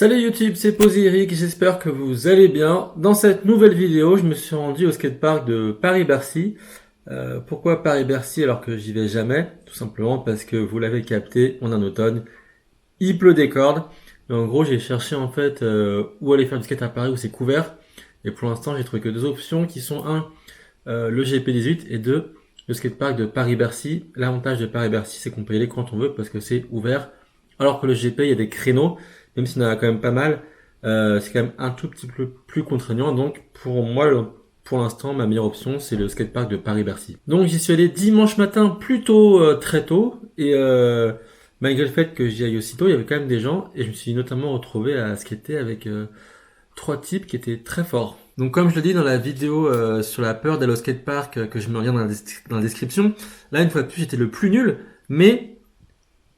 Salut YouTube, c'est Posy Eric, j'espère que vous allez bien. Dans cette nouvelle vidéo, je me suis rendu au skatepark de Paris-Bercy. Pourquoi Paris-Bercy alors que j'y vais jamais? Tout simplement parce que vous l'avez capté, on est en automne, il pleut des cordes. Et en gros, j'ai cherché en fait où aller faire du skate à Paris où c'est couvert. Et pour l'instant, j'ai trouvé que deux options qui sont le GP18 et deux, le skatepark de Paris-Bercy. L'avantage de Paris-Bercy, c'est qu'on peut y aller quand on veut parce que c'est ouvert. Alors que le GP, il y a des créneaux, même s'il y en a quand même pas mal, c'est quand même un tout petit peu plus contraignant. Donc pour moi, pour l'instant, ma meilleure option, c'est le skatepark de Paris-Bercy. Donc j'y suis allé dimanche matin plutôt très tôt. Et malgré le fait que j'y aille aussitôt, il y avait quand même des gens. Et je me suis notamment retrouvé à skater avec trois types qui étaient très forts. Donc comme je le dis dans la vidéo sur la peur d'aller au skatepark que je mets en lien dans la description, là une fois de plus j'étais le plus nul, mais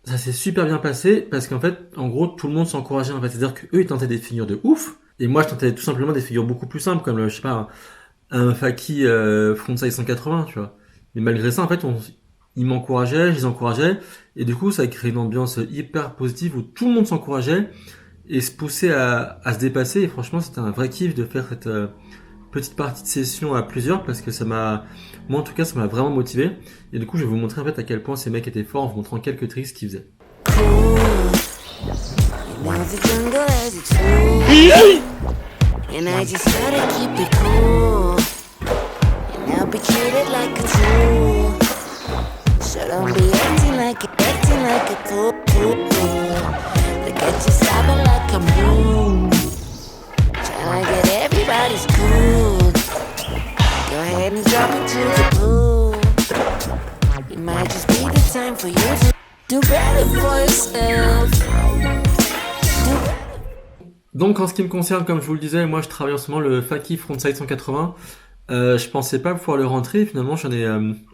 ça s'est super bien passé parce qu'en fait, en gros, tout le monde s'encourageait en fait. C'est-à-dire qu'eux ils tentaient des figures de ouf et moi je tentais tout simplement des figures beaucoup plus simples comme je sais pas un Faki frontside 180, tu vois. Mais malgré ça en fait, ils m'encourageaient, je les encourageais et du coup ça a créé une ambiance hyper positive où tout le monde s'encourageait et se pousser à se dépasser. Et franchement, c'était un vrai kiff de faire cette petite partie de session à plusieurs parce que moi en tout cas, ça m'a vraiment motivé. Et du coup, je vais vous montrer en fait à quel point ces mecs étaient forts en vous montrant quelques tricks qu'ils faisaient. Everybody's cool. Go ahead and drop it to the pool. It might just be the time for you to do better for yourself. Donc en ce qui me concerne, comme je vous le disais, moi je travaille en ce moment le Faki Frontside 180. Je pensais pas pouvoir le rentrer, finalement j'en ai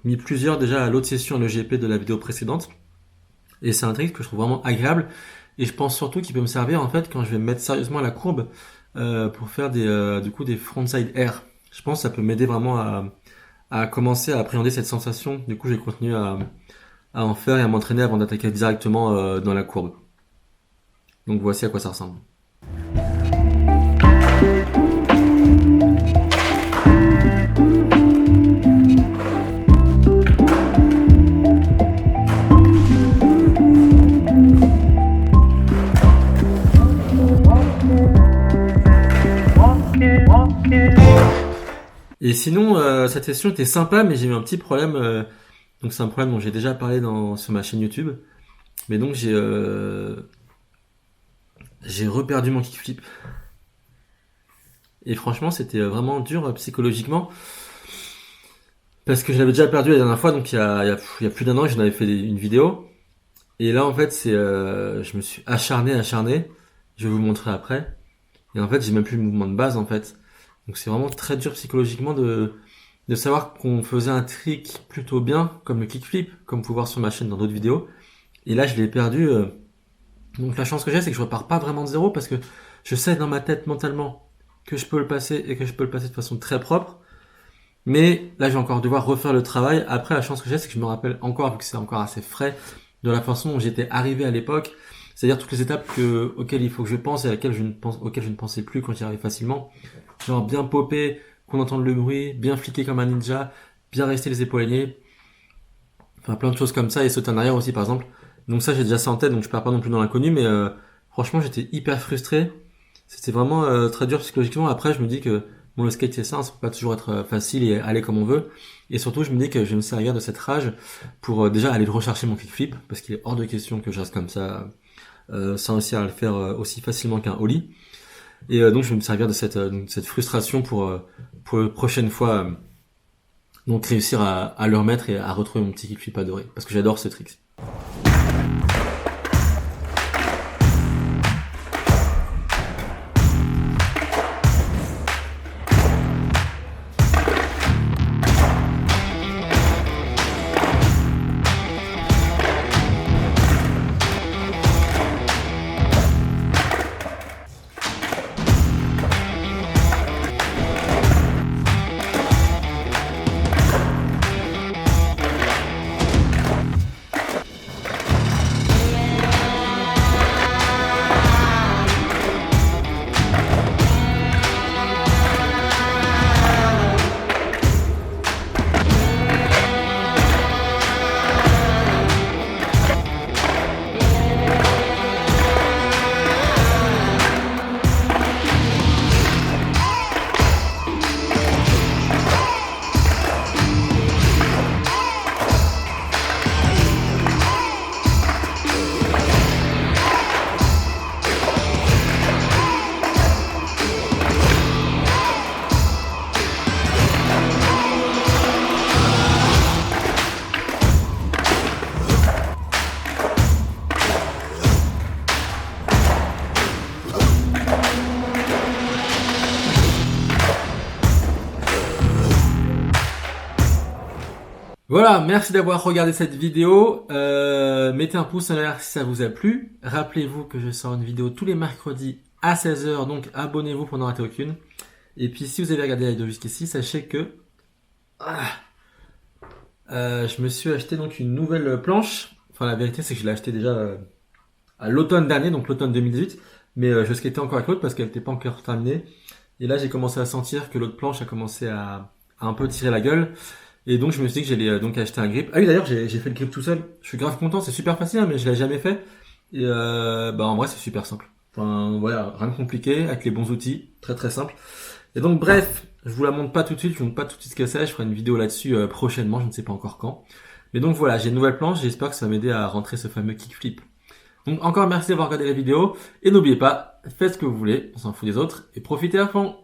mis plusieurs déjà à l'autre session, le GP de la vidéo précédente. Et c'est un trick que je trouve vraiment agréable. Et je pense surtout qu'il peut me servir en fait quand je vais me mettre sérieusement à la courbe pour faire des frontside air. Je pense que ça peut m'aider vraiment à commencer à appréhender cette sensation. Du coup, j'ai continué à en faire et à m'entraîner avant d'attaquer directement dans la courbe. Donc voici à quoi ça ressemble. Et sinon, cette session était sympa, mais j'ai eu un petit problème. Donc c'est un problème dont j'ai déjà parlé sur ma chaîne YouTube. Mais donc j'ai reperdu mon kickflip. Et franchement, c'était vraiment dur psychologiquement. Parce que je l'avais déjà perdu la dernière fois, donc il y a plus d'un an, j'en avais fait une vidéo. Et là, en fait, je me suis acharné. Je vais vous montrer après. Et en fait, j'ai même plus le mouvement de base, en fait. Donc c'est vraiment très dur psychologiquement de savoir qu'on faisait un trick plutôt bien, comme le kickflip, comme vous pouvez voir sur ma chaîne dans d'autres vidéos. Et là, je l'ai perdu. Donc la chance que j'ai, c'est que je repars pas vraiment de zéro parce que je sais dans ma tête mentalement que je peux le passer et que je peux le passer de façon très propre. Mais là, je vais encore devoir refaire le travail. Après, la chance que j'ai, c'est que je me rappelle encore, vu que c'est encore assez frais, de la façon dont j'étais arrivé à l'époque. C'est-à-dire toutes les étapes auxquelles il faut que je pense et auxquelles je ne pensais plus quand j'y arrivais facilement. Genre bien popper, qu'on entende le bruit, bien fliquer comme un ninja, bien rester les épaules alignées. Enfin, plein de choses comme ça et sauter en arrière aussi, par exemple. Donc ça, j'ai déjà ça en tête, donc je pars pas non plus dans l'inconnu, mais franchement, j'étais hyper frustré. C'était vraiment très dur psychologiquement. Après, je me dis que bon, le skate, c'est ça peut pas toujours être facile et aller comme on veut. Et surtout, je me dis que je vais me servir de cette rage pour déjà aller rechercher mon kickflip, parce qu'il est hors de question que je reste comme ça sans réussir à le faire aussi facilement qu'un ollie. Et donc je vais me servir de cette frustration pour la prochaine fois donc réussir à le remettre et à retrouver mon petit kickflip adoré, parce que j'adore ce trick. Voilà, merci d'avoir regardé cette vidéo. Mettez un pouce en l'air si ça vous a plu. Rappelez-vous que je sors une vidéo tous les mercredis à 16h, donc abonnez-vous pour n'en rater aucune. Et puis si vous avez regardé la vidéo jusqu'ici, sachez que je me suis acheté donc une nouvelle planche. Enfin la vérité c'est que je l'ai acheté déjà à l'automne dernier, donc l'automne 2018. Mais je skatais encore avec l'autre parce qu'elle n'était pas encore terminée. Et là j'ai commencé à sentir que l'autre planche a commencé à un peu tirer la gueule. Et donc je me suis dit que j'allais donc acheter un grip. Ah oui d'ailleurs j'ai fait le grip tout seul. Je suis grave content, c'est super facile hein, mais je l'ai jamais fait. Et bah en vrai c'est super simple. Enfin voilà, rien de compliqué, avec les bons outils, très très simple. Et donc bref, je vous la montre pas tout de suite, je vous montre pas tout de suite ce que c'est, je ferai une vidéo là-dessus prochainement, je ne sais pas encore quand. Mais donc voilà, j'ai une nouvelle planche, j'espère que ça va m'aider à rentrer ce fameux kickflip. Donc encore merci d'avoir regardé la vidéo, et n'oubliez pas, faites ce que vous voulez, on s'en fout des autres, et profitez à fond.